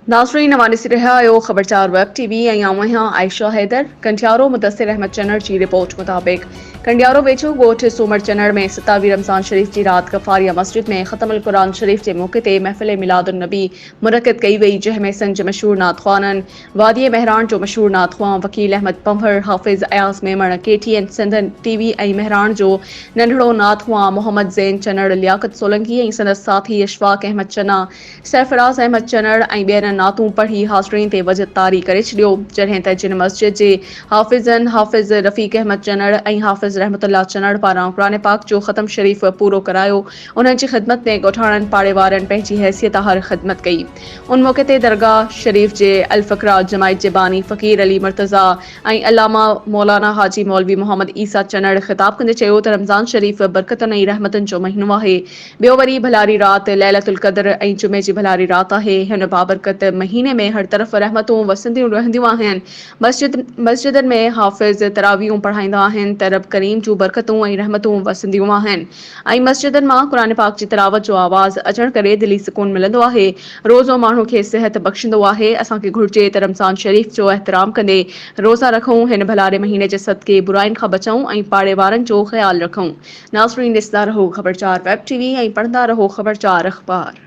नाज़रीन नवानी से रहा आयो खबरचार वेब टीवी यहाँ आयशा हैदर कंडियारो मुदस्सिर अहमद चन्नड़ की रिपोर्ट मुताबिक कंडियारो वेचू गोठ सूमर चन्नड़ में 27 रमजान शरीफ की रात गफारिया मस्जिद में ख़त्म कुरान शरीफ के मौके ते महफिल मिलादुन नबी मुनक़द कई वई जंहिंमें संज मशहूर नात ख़्वानन वादी महरान जो मशहूर नात ख़्वां वकील अहमद पंवर हाफिज़ अयास मेमण KTN सिंधन टीवी महरान जो नंढड़ो नात ख़्वां मोहम्मद ज़ैन चन्नड़ लियाकत सोलंकी संदस साथी अशफाक अहमद चन्ना सरफराज अहमद चन्नड़ ॿियनि नातूं पढ़ी हाज़रीन ते वजद तारी करे छॾियो जॾहिं त जिन मस्जिद जे हाफ़िज़नि हाफ़िज़ रफ़ीक अहमद चन्नड़ ऐं हाफ़िज़ रहमतुल्लाह चन्नड़ पारां क़ुरान पाक जो ख़त्म शरीफ़ पूरो करायो। उन्हनि जी ख़िदमत में ॻोठाणनि पाड़े वारनि पंहिंजी हैसियत हर ख़िदमत कई। उन मौक़े ते दरगाह शरीफ़ जे अलफ़क़रा जमायत जे बानी फ़क़ीर अली मुर्तज़ा ऐं अल्लामा मौलाना हाजी मौलवी मोहम्मद ईसा चन्नड़ ख़िताब कंदे चयो त रमज़ान शरीफ़ बरकतनि ऐं रहमतुनि जो महीनो आहे। ॿियो वरी भलारी राति लैलतुल क़द्र ऐं जुमे जी भलारी राति आहे। हिन बाबरकत महीने में हर तरफ़ रहमतूं वसंदियूं रहंदियूं आहिनि। मस्जिदनि में हाफ़िज़ तरावियूं पढ़ाईंदा आहिनि त रब करीम जूं बरकतूं ऐं रहमतूं वसंदियूं आहिनि ऐं मस्जिदनि मां क़ुरान पाक जी तिलावत जो आवाज़ अचण करे दिली सुकून मिलंदो आहे। रोज़ो माण्हू खे सिहत बख़्शिंदो आहे। असांखे घुर्जे त रमज़ान शरीफ़ जो एहतराम कंदे रोज़ा रखूं, हिन भलारे महीने जे सदके बुराइनि खां बचूं ऐं पाड़े वारनि जो ख़्यालु रखूं। नाज़रीन ॾिसंदा रहो ख़बरचार वेब टीवी ऐं पढ़ंदा रहो ख़बरचार अख़बार।